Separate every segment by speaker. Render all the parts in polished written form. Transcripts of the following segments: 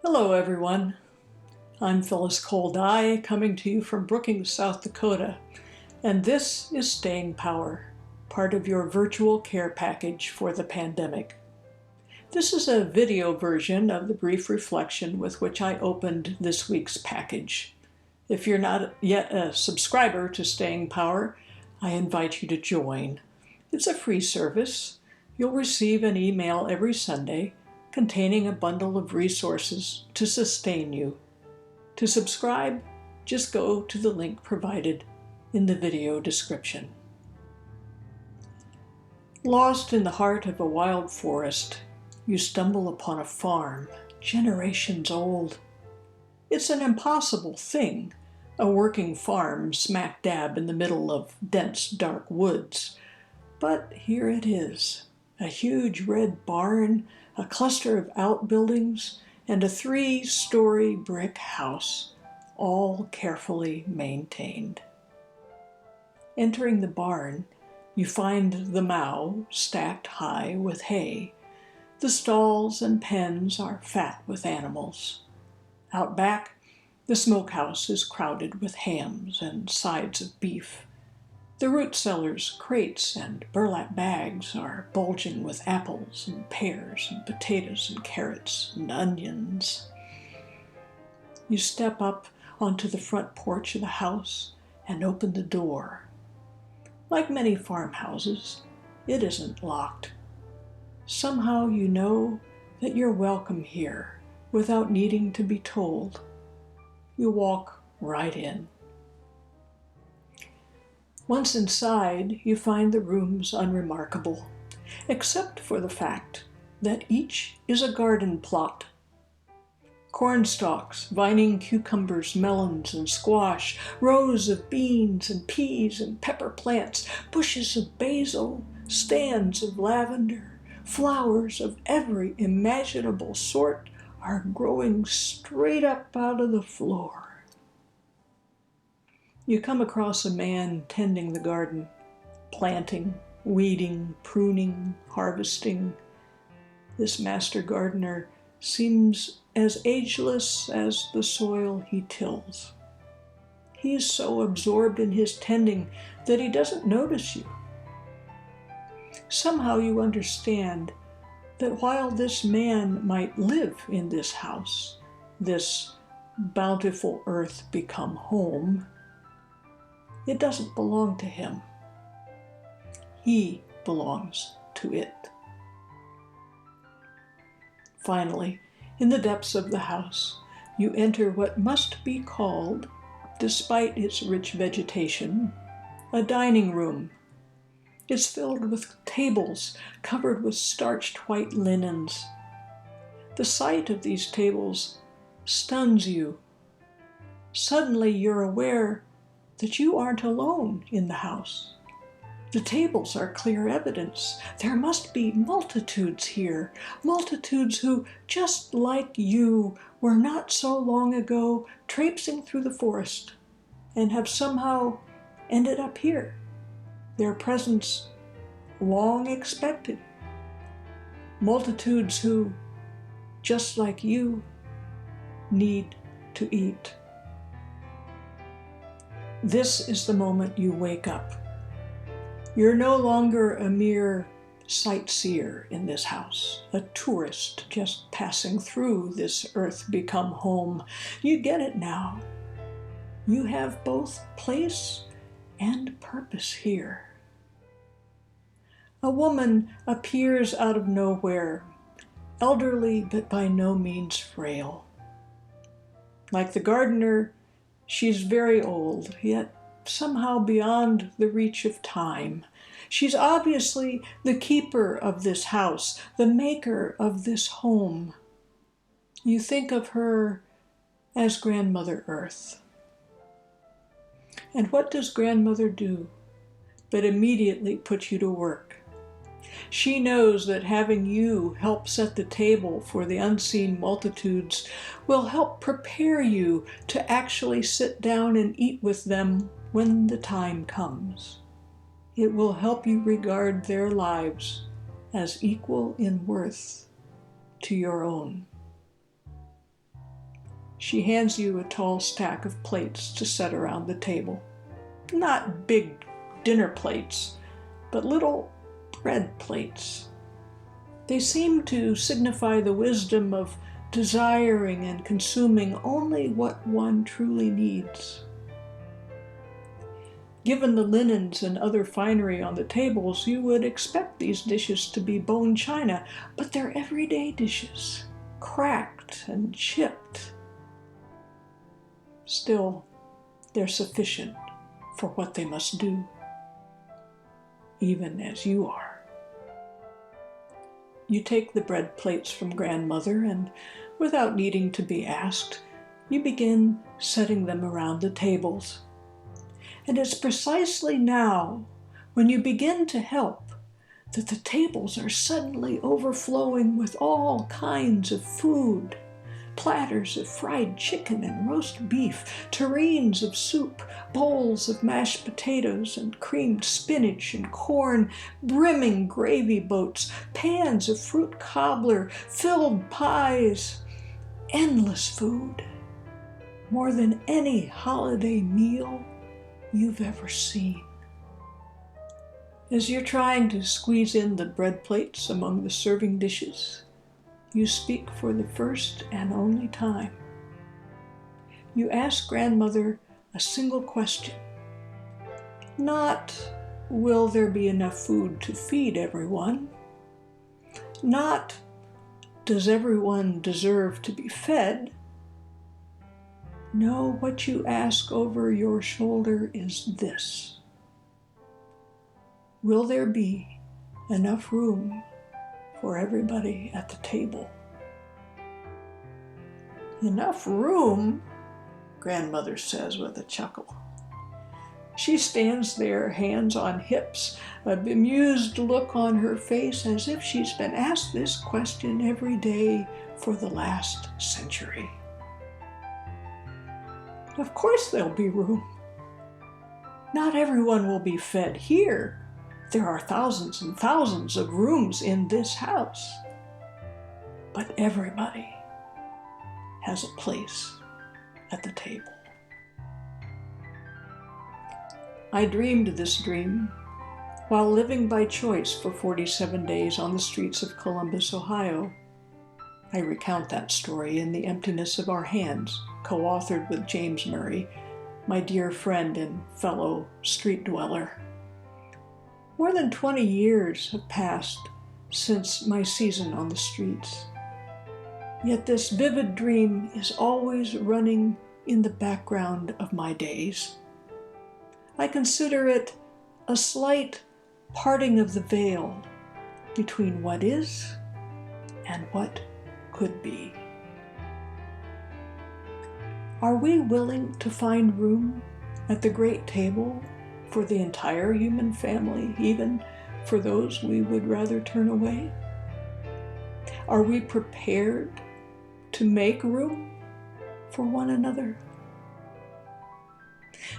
Speaker 1: Hello everyone, I'm Phyllis Cole-Dai coming to you from Brookings, South Dakota, and this is Staying Power, part of your virtual care package for the pandemic. This is a video version of the brief reflection with which I opened this week's package. If you're not yet a subscriber to Staying Power, I invite you to join. It's a free service. You'll receive an email every Sunday containing a bundle of resources to sustain you. To subscribe, just go to the link provided in the video description. Lost in the heart of a wild forest, you stumble upon a farm generations old. It's an impossible thing, a working farm smack dab in the middle of dense, dark woods. But here it is, a huge red barn, a cluster of outbuildings, and a 3-story brick house, all carefully maintained. Entering the barn, you find the mow stacked high with hay. The stalls and pens are fat with animals. Out back, the smokehouse is crowded with hams and sides of beef. The root cellars' crates and burlap bags are bulging with apples and pears and potatoes and carrots and onions. You step up onto the front porch of the house and open the door. Like many farmhouses, it isn't locked. Somehow you know that you're welcome here without needing to be told. You walk right in. Once inside, you find the rooms unremarkable, except for the fact that each is a garden plot. Corn stalks, vining cucumbers, melons, and squash, rows of beans and peas and pepper plants, bushes of basil, stands of lavender, flowers of every imaginable sort are growing straight up out of the floor. You come across a man tending the garden, planting, weeding, pruning, harvesting. This master gardener seems as ageless as the soil he tills. He is so absorbed in his tending that he doesn't notice you. Somehow you understand that while this man might live in this house, this bountiful earth become home, it doesn't belong to him. He belongs to it. Finally, in the depths of the house, you enter what must be called, despite its rich vegetation, a dining room. It's filled with tables covered with starched white linens. The sight of these tables stuns you. Suddenly you're aware that you aren't alone in the house. The tables are clear evidence. There must be multitudes here, multitudes who, just like you, were not so long ago traipsing through the forest and have somehow ended up here, their presence long expected. Multitudes who, just like you, need to eat. This is the moment you wake up. You're no longer a mere sightseer in this house, a tourist just passing through this earth become home. You get it now. You have both place and purpose here. A woman appears out of nowhere, elderly but by no means frail. Like the gardener, she's very old, yet somehow beyond the reach of time. She's obviously the keeper of this house, the maker of this home. You think of her as Grandmother Earth. And what does Grandmother do but immediately put you to work? She knows that having you help set the table for the unseen multitudes will help prepare you to actually sit down and eat with them when the time comes. It will help you regard their lives as equal in worth to your own. She hands you a tall stack of plates to set around the table. Not big dinner plates, but little bread plates. They seem to signify the wisdom of desiring and consuming only what one truly needs. Given the linens and other finery on the tables, you would expect these dishes to be bone china, but they're everyday dishes, cracked and chipped. Still, they're sufficient for what they must do, even as you are. You take the bread plates from grandmother and, without needing to be asked, you begin setting them around the tables. And it's precisely now, when you begin to help, that the tables are suddenly overflowing with all kinds of food. Platters of fried chicken and roast beef, tureens of soup, bowls of mashed potatoes and creamed spinach and corn, brimming gravy boats, pans of fruit cobbler, filled pies, endless food, more than any holiday meal you've ever seen. As you're trying to squeeze in the bread plates among the serving dishes, you speak for the first and only time. You ask grandmother a single question. Not, will there be enough food to feed everyone? Not, does everyone deserve to be fed? No, what you ask over your shoulder is this. Will there be enough room for everybody at the table? Enough room? Grandmother says with a chuckle. She stands there, hands on hips, a bemused look on her face as if she's been asked this question every day for the last century. Of course there'll be room. Not everyone will be fed here. There are thousands and thousands of rooms in this house. But everybody has a place at the table. I dreamed this dream while living by choice for 47 days on the streets of Columbus, Ohio. I recount that story in The Emptiness of Our Hands, co-authored with James Murray, my dear friend and fellow street dweller. More than 20 years have passed since my season on the streets. Yet this vivid dream is always running in the background of my days. I consider it a slight parting of the veil between what is and what could be. Are we willing to find room at the great table for the entire human family, even for those we would rather turn away? Are we prepared to make room for one another?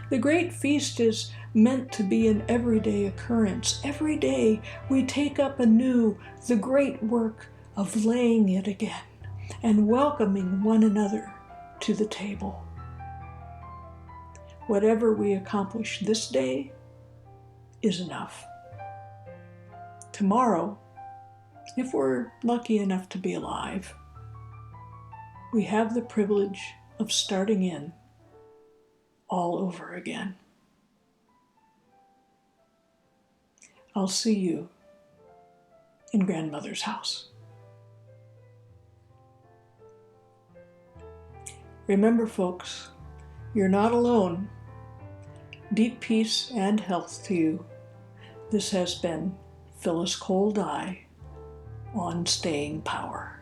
Speaker 1: The great feast is meant to be an everyday occurrence. Every day we take up anew the great work of laying it again and welcoming one another to the table. Whatever we accomplish this day is enough. Tomorrow, if we're lucky enough to be alive, we have the privilege of starting in all over again. I'll see you in grandmother's house. Remember, folks, you're not alone. Deep peace and health to you. This has been Phyllis Cole-Dai on Staying Power.